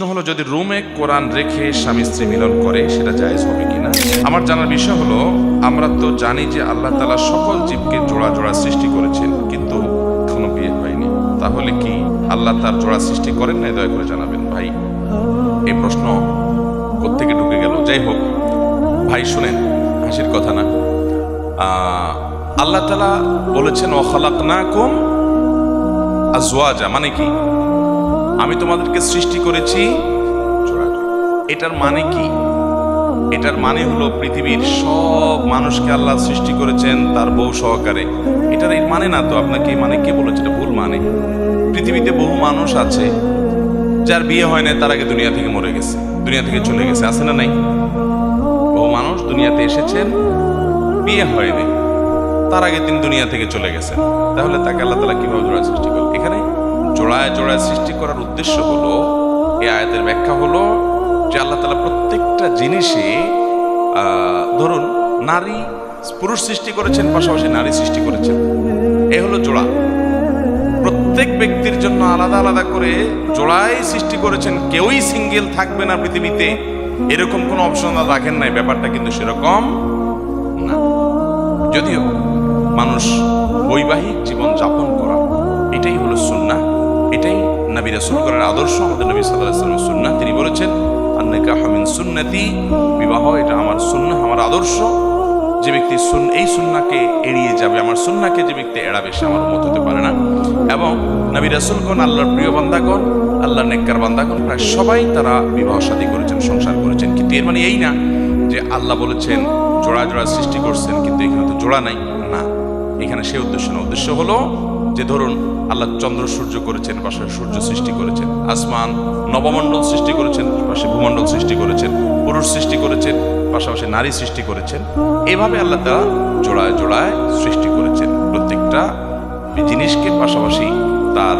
হলো যদি রুমে কোরআন রেখে স্বামী স্ত্রী মিলন করে সেটা জায়েজ হবে কিনা। আমার জানার বিষয় হলো, আমরা তো জানি যে আল্লাহ তাআলা সকল জীবকে জোড়া জোড়া সৃষ্টি করেছেন, কিন্তু এখনো বিয়ে হয়নি। তাহলে কি আল্লাহ তার জোড়া সৃষ্টি করেন না? দয়া করে জানাবেন ভাই। এই প্রশ্ন কোত্থেকে ঢুকে গেল? যাই হোক ভাই, শুনেন, হাসির কথা না। আল্লাহ তাআলা বলেছেন ওয়া খালাকনাকুম আজওয়াজা, মানে কি? আমি তোমাদেরকে সৃষ্টি করেছি জোড়া জোড়া। এটার মানে কি? এটার মানে হলো পৃথিবীর সব মানুষকে আল্লাহ সৃষ্টি করেছেন তার বউ সহকারে। এটার এই মানে না তো। আপনাকে মানে কে বলেছে? এটা ভুল মানে। পৃথিবীতে বহু মানুষ আছে যার বিয়ে হয় না, তার আগে দুনিয়া থেকে মরে গেছে, দুনিয়া থেকে চলে গেছে, আছে না নাই? বহু মানুষ দুনিয়াতে এসেছেন, বিয়ে হয়নি, তার আগে তিনি দুনিয়া থেকে চলে গেছেন। তাহলে তাকে আল্লাহ তাআলা কিভাবে জোড়া সৃষ্টি করলেন? এখানে জোড়ায় জোড়ায় সৃষ্টি করার উদ্দেশ্য হলো, এই আয়াতের ব্যাখ্যা হলো যে আল্লাহ তাআলা প্রত্যেকটা জিনিসে, ধরুন নারী পুরুষ সৃষ্টি করেছেন, পাশাপাশি নারী সৃষ্টি করেছেন, এ হলো জোড়া। প্রত্যেক ব্যক্তির জন্য আলাদা আলাদা করে জোড়াই সৃষ্টি করেছেন। কেউই সিঙ্গেল থাকবে না পৃথিবীতে, এরকম কোনো অপশন রাখেন নাই। ব্যাপারটা কিন্তু সেরকম না। যদিও মানুষ বৈবাহিক জীবন যাপন করা, এটাই হলো সুন্নাহ, এটাই নবী রাসূলগণের আদর্শ, আমাদের নবী সাল্লাল্লাহু আলাইহি ওয়াসাল্লামের সুন্নাহ। তিনি বলেছেন আন-নিকাহু মিন সুন্নতি, বিবাহ এটা আমার সুন্নাহ, আমার আদর্শ। যে ব্যক্তি এই সুন্নাহকে এড়িয়ে যাবে, আমার সুন্নাহকে যে ব্যক্তি এড়াবে, সে আমার উম্মত হতে পারে না। এবং নবী রাসূলগণ, আল্লাহর প্রিয় বান্দাগণ, আল্লাহর নেককার বান্দাগণ, প্রায় সবাই তারা বিবাহ শাদী করেছেন, সংসার করেছেন। কিন্তু এর মানে এই না যে আল্লাহ বলেছেন জোড়া জোড়া সৃষ্টি করছেন, কিন্তু এখানে তো জোড়া নাই, না। এখানে সে উদ্দেশ্য না। উদ্দেশ্য হলো যে ধরুন আল্লাহ চন্দ্র সূর্য করেছেন, পাশে সূর্য সৃষ্টি করেছেন, আসমান নবমণ্ডল সৃষ্টি করেছেন, পাশে ভূমণ্ডল সৃষ্টি করেছেন, পুরুষ সৃষ্টি করেছেন, পাশাপাশি নারী সৃষ্টি করেছেন। এভাবে আল্লাহ তাআলা জোড়ায় জোড়ায় সৃষ্টি করেছেন। প্রত্যেকটা জিনিসকে পাশাপাশি তার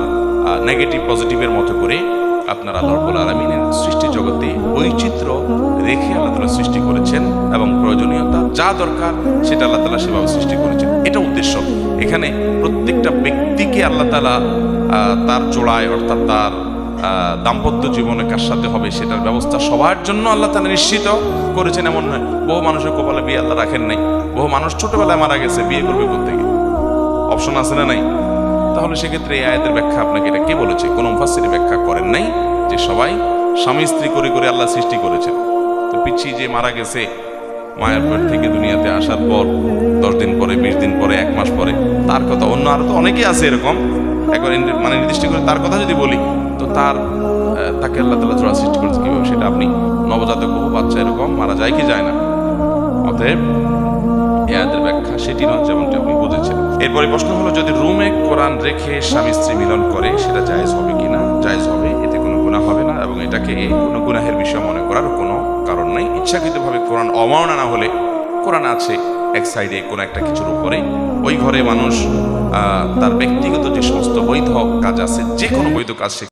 নেগেটিভ পজিটিভের মতো করে আপনার আল্লাহ রাব্বুল আলামিনের সৃষ্টি জগতে বৈচিত্র্য রেখে আল্লাহ তাআলা সৃষ্টি করেছেন, এবং প্রয়োজনীয়তা যা দরকার সেটা আল্লাহ তাআলা সেভাবে সৃষ্টি করেছেন। এটা উদ্দেশ্য। এখানে প্রত্যেকটা ব্যক্তিকে আল্লাহ তাআলা তার জোড়ায়, অর্থাৎ তার দাম্পত্য জীবনে কার সাথে হবে সেটার ব্যবস্থা সবার জন্য আল্লাহ তাআলা নিশ্চিত করেছেন, এমন নয়। বহু মানুষের কপালে বিয়ে আল্লাহ রাখেন নাই। বহু মানুষ ছোটবেলায় মারা গেছে, বিয়ে করবে কোত্থেকে? অপশন আছে না নাই? তাহলে সেক্ষেত্রে এই আয়াতের ব্যাখ্যা আপনাকে এটা কে বলেছে? কোন মুফাসসির ব্যাখ্যা করেন নাই যে সবাই স্বামী স্ত্রী করে করে আল্লাহ সৃষ্টি করেছেন। তো পিচ্ছি যে মারা গেছে, মায়ের পেট থেকে দুনিয়াতে আসার পর 10 দিন পরে, 20 দিন পরে, 1 মাস পরে, তার কথা। অন্য আরো তো অনেকেই আছে এরকম। একবার মানে নির্দিষ্ট করে তার কথা যদি বলি, তো তাকে আল্লাহ তাআলা জোড়া সৃষ্টি করেছে কিভাবে? সেটা আপনি নবজাতক বহু বাচ্চা এরকম মারা যায় কি যায় না? অতএব এই আয়াতের ব্যাখ্যা সেটি নয়, যেমনটি আপনি বুঝেছেন। এরপরে প্রশ্ন হলো, যদি রুমে কোরআন রেখে স্বামী স্ত্রী মিলন করে সেটা জায়েজ হবে কিনা। জায়েজ হবে, এতে কোনো গুনাহ হবে না, এবং এটাকে কোনো গুনাহের বিষয় মনে করার কোনো কারণ নেই। ইচ্ছাকৃতভাবে কোরআন অমাননা না হলে, কোরআন আছে এক সাইডে কোনো একটা কিছুর উপরে, ওই ঘরে মানুষ তার ব্যক্তিগত যে সমস্ত বৈধ কাজ আছে, যে কোনো বৈধ কাজ সে